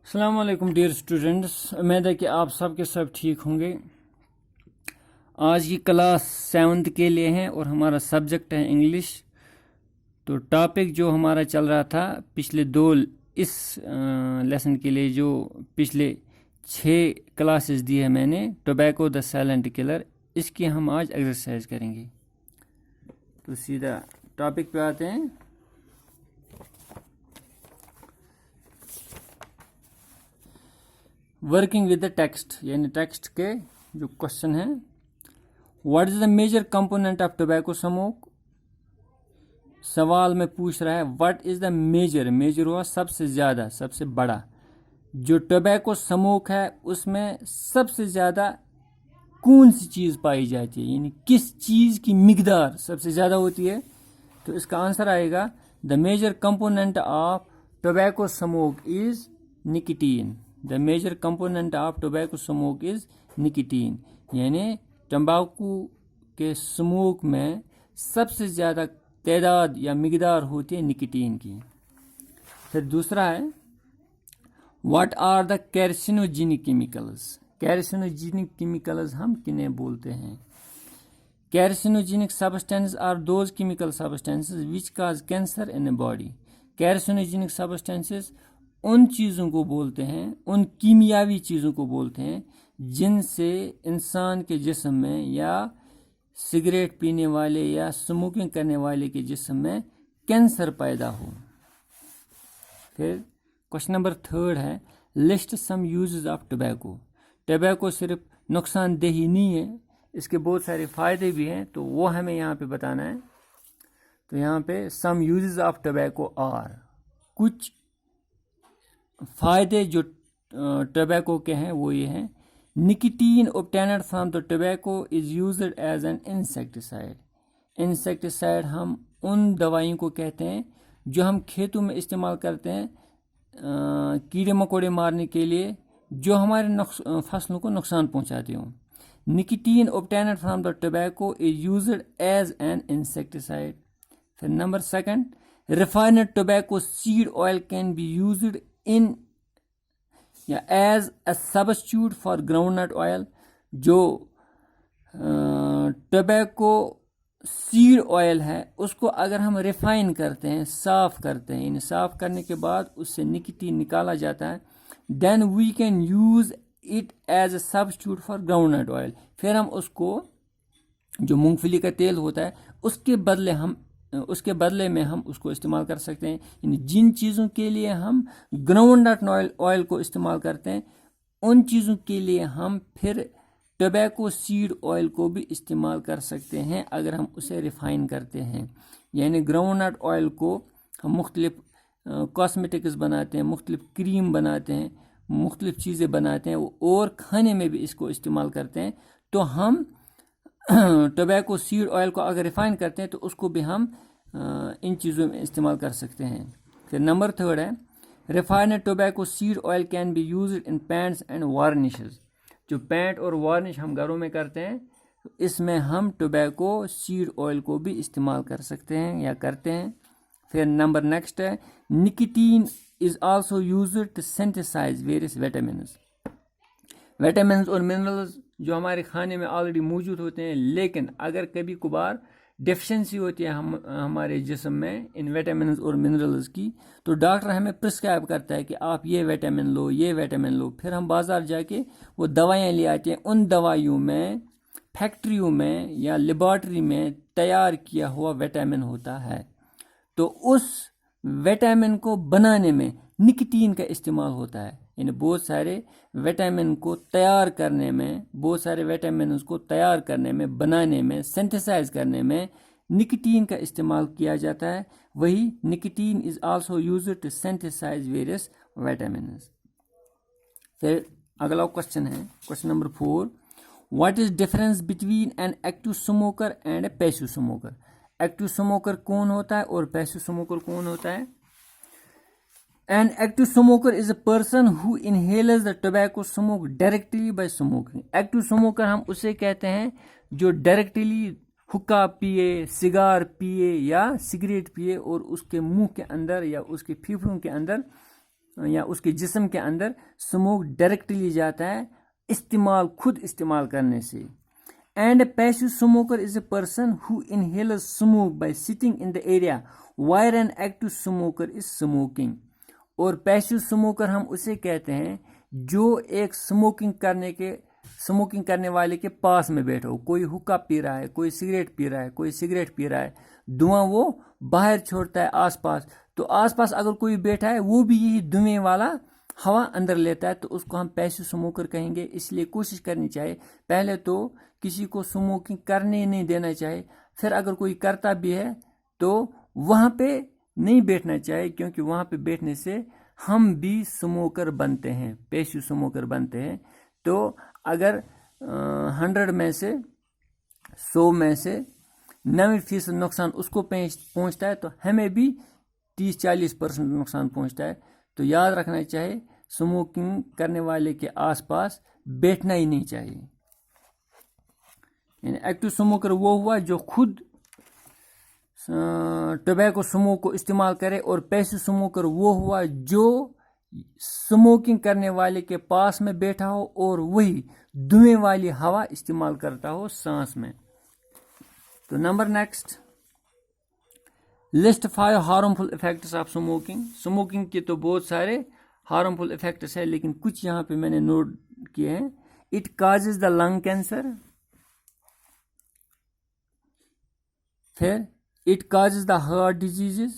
السلام علیکم dear students, امید ہے کہ آپ سب کے سب ٹھیک ہوں گے۔ آج کی کلاس 7th کے لیے ہیں اور ہمارا سبجیکٹ ہے انگلش۔ تو ٹاپک جو ہمارا چل رہا تھا پچھلے اس لیسن کے لیے جو پچھلے 6 کلاسز دی ہے میں نے، ٹوبیکو دا سائلنٹ کلر، اس کی ہم آج ایکسرسائز کریں گے۔ تو سیدھا ٹاپک پہ آتے ہیں۔ ورکنگ ود دا ٹیکسٹ، یعنی ٹیکسٹ کے جو کوشچن ہیں۔ What is the major component of tobacco smoke? سوال میں پوچھ رہا ہے واٹ از دا میجر ہوا سب سے زیادہ، سب سے بڑا جو ٹوبیکو اسموک ہے اس میں سب سے زیادہ کون سی چیز پائی جاتی ہے، یعنی کس چیز کی مقدار سب سے زیادہ ہوتی ہے؟ تو اس کا آنسر آئے گا the major component of tobacco smoke is nicotine. The major component of tobacco smoke is nicotine, یعنی تمباکو کے اسموک میں سب سے زیادہ تعداد یا مقدار ہوتی ہے نکٹین کی۔ پھر دوسرا ہے what are the carcinogenic chemicals? Carcinogenic chemicals ہم کنہیں بولتے ہیں؟ Carcinogenic substance are those chemical substances which cause cancer in a body. Carcinogenic substances ان چیزوں کو بولتے ہیں، ان کیمیاوی چیزوں کو بولتے ہیں جن سے انسان کے جسم میں یا سگریٹ پینے والے یا اسموکنگ کرنے والے کے جسم میں کینسر پیدا ہو۔ پھر کوشچن نمبر 3 ہے list some uses of tobacco. Tobacco صرف نقصان دہی نہیں ہے، اس کے بہت سارے فائدے بھی ہیں، تو وہ ہمیں یہاں پہ بتانا ہے۔ تو یہاں پہ سم یوزز آف ٹوبیکو آر، کچھ فائدے جو ٹوبیکو کے ہیں وہ یہ ہیں۔ نکٹین obtained from the tobacco is used as an insecticide۔ Insecticide ہم ان دوائیوں کو کہتے ہیں جو ہم کھیتوں میں استعمال کرتے ہیں کیڑے مکوڑے مارنے کے لیے جو ہمارے فصلوں کو نقصان پہنچاتے ہوں۔ نکٹین obtained from the tobacco is used as an insecticide۔ پھر number 2 refined tobacco seed oil can be used in یا as a substitute for groundnut oil. جو ٹوبیکو سیڈ آئل ہے اس کو اگر ہم ریفائن کرتے ہیں، صاف کرتے ہیں، یعنی صاف کرنے کے بعد اس سے نکٹین نکالا جاتا ہے، then we can use it as a substitute for groundnut oil. پھر ہم اس کو جو مونگ پھلی کا تیل ہوتا ہے اس کے بدلے میں ہم اس کو استعمال کر سکتے ہیں۔ یعنی جن چیزوں کے لیے ہم گراؤنڈ نٹ آئل کو استعمال کرتے ہیں ان چیزوں کے لیے ہم پھر ٹوبیکو سیڈ آئل کو بھی استعمال کر سکتے ہیں اگر ہم اسے ریفائن کرتے ہیں۔ یعنی گراؤنڈ نٹ آئل کو ہم مختلف کاسمیٹکس بناتے ہیں، مختلف کریم بناتے ہیں، مختلف چیزیں بناتے ہیں اور کھانے میں بھی اس کو استعمال کرتے ہیں۔ تو ہم ٹوبیکو سیڈ آئل کو اگر ریفائن کرتے ہیں تو اس کو بھی ہم ان چیزوں میں استعمال کر سکتے ہیں۔ پھر نمبر 3 ہے refined tobacco seed oil can be used in paints and varnishes. جو پینٹ اور وارنش ہم گھروں میں کرتے ہیں اس میں ہم ٹوبیکو سیڈ آئل کو بھی استعمال کر سکتے ہیں یا کرتے ہیں۔ پھر نمبر نیکسٹ ہے nicotine is also used to synthesize various vitamins. Vitamins اور منرلز جو ہمارے کھانے میں آلریڈی موجود ہوتے ہیں، لیکن اگر کبھی کبھار ڈیفیشنسی ہوتی ہے ہمارے جسم میں ان ویٹامنز اور منرلز کی، تو ڈاکٹر ہمیں پرسکرائب کرتا ہے کہ آپ یہ ویٹامن لو، یہ ویٹامن لو۔ پھر ہم بازار جا کے وہ دوائیاں لے آتے ہیں، ان دوائیوں میں فیکٹریوں میں یا لیبارٹری میں تیار کیا ہوا ویٹامن ہوتا ہے، تو اس ویٹامن کو بنانے میں نکٹین کا استعمال ہوتا ہے۔ یعنی بہت سارے ویٹامن کو تیار کرنے میں، بہت سارے ویٹامنز کو تیار کرنے میں، بنانے میں، سینتھسائز کرنے میں نکٹین کا استعمال کیا جاتا ہے۔ وہی nicotine is also used to synthesize various vitamins. پھر اگلا کوشچن ہے question number 4 what is difference between an active smoker and a passive smoker? Active smoker کون ہوتا ہے اور پیسو اسموکر کون ہوتا ہے؟ An active smoker is a person who inhales the tobacco smoke directly by smoking۔ Active smoker ہم اسے کہتے ہیں جو ڈائریکٹلی حکا پیے، سگار پیے یا سگریٹ پیے اور اس کے منہ کے اندر یا اس کے پھیپھڑوں کے اندر یا اس کے جسم کے اندر سموک ڈائریکٹلی جاتا ہے خود استعمال کرنے سے. And a passive smoker is a person who inhales smoke by sitting in the area where an active smoker is smoking. اور پیسو اسموکر ہم اسے کہتے ہیں جو ایک اسموکنگ کرنے والے کے پاس میں بیٹھا ہو. کوئی حقہ پی رہا ہے, کوئی سگریٹ پی رہا ہے, کوئی سگریٹ پی رہا ہے, دھواں وہ باہر چھوڑتا ہے آس پاس, تو آس پاس اگر کوئی بیٹھا ہے وہ بھی یہی دھویں والا ہوا اندر لیتا ہے, تو اس کو ہم پیسو اسموکر کہیں گے. اس لیے کوشش کرنی چاہیے پہلے تو کسی کو اسموکنگ کرنے نہیں دینا چاہیے, پھر اگر کوئی کرتا بھی ہے تو وہاں پہ نہیں بیٹھنا چاہیے, کیونکہ وہاں پہ بیٹھنے سے ہم بھی اسموکر بنتے ہیں, پیسو اسموکر بنتے ہیں. تو اگر 100 میں سے 100 میں سے 90% نقصان اس کو پہنچتا ہے تو ہمیں بھی 30-40% نقصان پہنچتا ہے. تو یاد رکھنا چاہیے اسموکنگ کرنے والے کے آس پاس بیٹھنا ہی نہیں چاہیے. یعنی ایکٹیو اسموکر وہ ہوا جو خود ٹوبیکو اسموک کو استعمال کرے, اور پیسو اسموکر وہ ہوا جو اسموکنگ کرنے والے کے پاس میں بیٹھا ہو اور وہی دھویں والی ہوا استعمال کرتا ہو سانس میں. تو number next, list 5 harmful effects of smoking. Smoking کے تو بہت سارے ہارمفل افیکٹس ہیں, لیکن کچھ یہاں پہ میں نے نوٹ کیے ہیں. It causes the lung cancer, پھر it causes the heart diseases,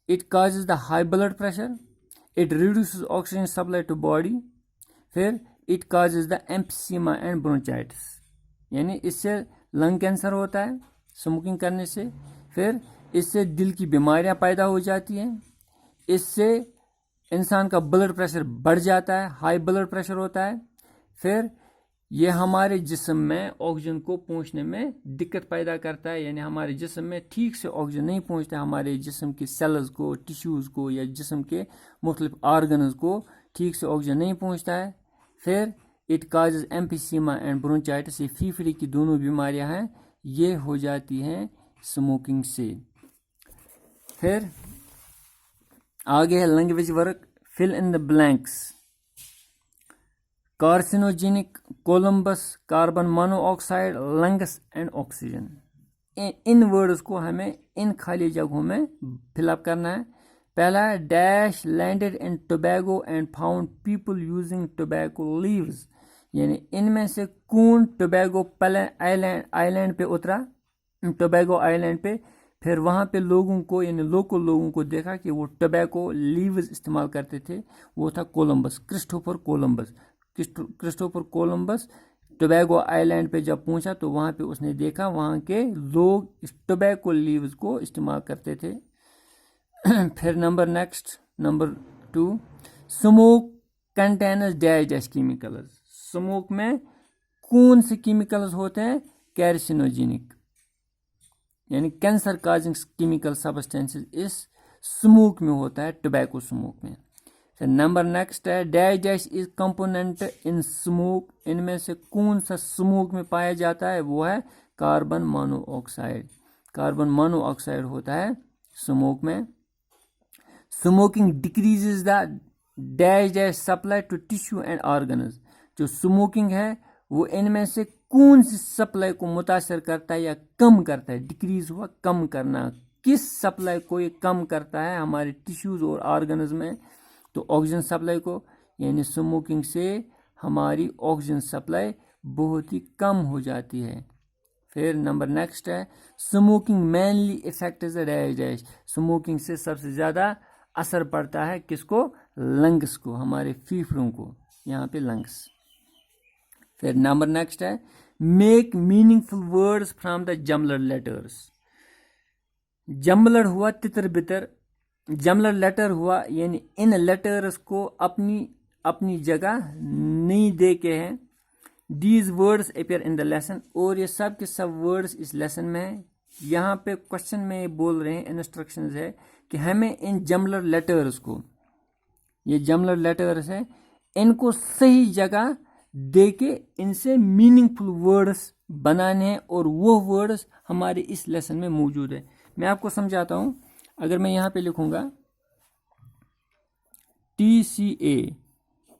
it causes the high blood pressure, it reduces oxygen supply to body, پھر it causes the emphysema and bronchitis. یعنی اس سے لنگ کینسر ہوتا ہے smoking کرنے سے, پھر اس سے دل کی بیماریاں پیدا ہو جاتی ہیں, اس سے انسان کا بلڈ پریشر بڑھ جاتا ہے, ہائی بلڈ پریشر ہوتا ہے, پھر یہ ہمارے جسم میں آکسیجن کو پہنچنے میں دقت پیدا کرتا ہے. یعنی ہمارے جسم میں ٹھیک سے آکسیجن نہیں پہنچتا, ہمارے جسم کے سیلز کو, ٹیشوز کو, یا جسم کے مختلف آرگنز کو ٹھیک سے آکسیجن نہیں پہنچتا ہے. پھر اٹ کازز ایمفیسیما اینڈ برونچائٹس, یہ پھیپھڑے کی دونوں بیماریاں ہیں, یہ ہو جاتی ہیں اسموکنگ سے. پھر آگے ہے language work, fill in the blanks. Carcinogenic, Columbus, carbon monoxide, lungs and oxygen. ان ورڈز کو ہمیں ان خالی جگہوں میں فل اپ کرنا ہے. پہلا ہے dash landed in Tobago and found people using tobacco leaves. یعنی ان میں سے کون ٹوبیگو آئی لینڈ پہ اترا, ٹوبیگو آئی لینڈ پہ, پھر وہاں پہ لوگوں کو یعنی لوکل لوگوں کو دیکھا کہ وہ ٹوبیکو لیوز استعمال کرتے تھے. وہ تھا Columbus, Christopher Columbus. Christopher Columbus Tobago island پہ جب پہنچا تو وہاں پہ اس نے دیکھا وہاں کے لوگ اس ٹوبیکو لیوز کو استعمال کرتے تھے. پھر number 2, smoke contains dash chemicals. Smoke میں کون سے کیمیکلز ہوتے ہیں؟ کیرسینوجینک, یعنی کینسر کازنگ کیمیکل سبسٹینسز اس اسموک میں ہوتا ہے, ٹوبیکو اسموک میں. پھر نمبر نیکسٹ ہے dash is component in smoke. ان میں سے کون سا اسموک میں پایا جاتا ہے؟ وہ ہے carbon monoxide. Carbon monoxide ہوتا ہے اسموک میں. Smoking decreases the dash supply to tissue and organs. جو اسموکنگ ہے وہ ان میں سے کون سی سپلائی کو متاثر کرتا ہے یا کم کرتا ہے؟ ڈیکریز ہوا کم کرنا. کس سپلائی کو یہ کم کرتا ہے ہمارے ٹیشوز اور آرگنز میں؟ تو آکسیجن سپلائی کو. یعنی اسموکنگ سے ہماری آکسیجن سپلائی بہت ہی کم ہو جاتی ہے. پھر نمبر نیکسٹ ہے اسموکنگ مینلی افیکٹز ڈیش. اسموکنگ سے سب سے زیادہ اثر پڑتا ہے کس کو؟ لنگس کو, ہمارے پھیپھڑوں کو, یہاں پہ لنگس. پھر نمبر نیکسٹ ہے make meaningful words from the jumbled letters. Jumbled ہوا تتر بتر, جمبلڈ لیٹر ہوا یعنی ان لیٹرز کو اپنی جگہ نہیں دے کے ہیں. These words appear in the lesson, اور یہ سب کے سب ورڈز اس لیسن میں ہیں. یہاں پہ کوشچن میں بول رہے ہیں, انسٹرکشنز ہے کہ ہمیں ان جمبلڈ لیٹرز کو, یہ جمبلڈ لیٹرز ہیں, ان کو صحیح جگہ دے کے ان سے میننگ فل ورڈز بنانے ہیں, اور وہ ورڈز ہمارے اس لیسن میں موجود ہے. میں آپ کو سمجھاتا ہوں. اگر میں یہاں پہ لکھوں گا TCA,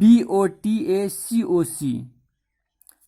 BOTACOC,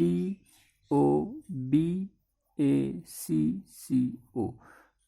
TOBACCO,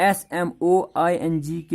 SMOING,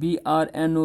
BRNOCHTIS,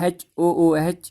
KAHOOH,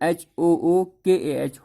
HOOKAH,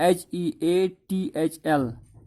HEATHL,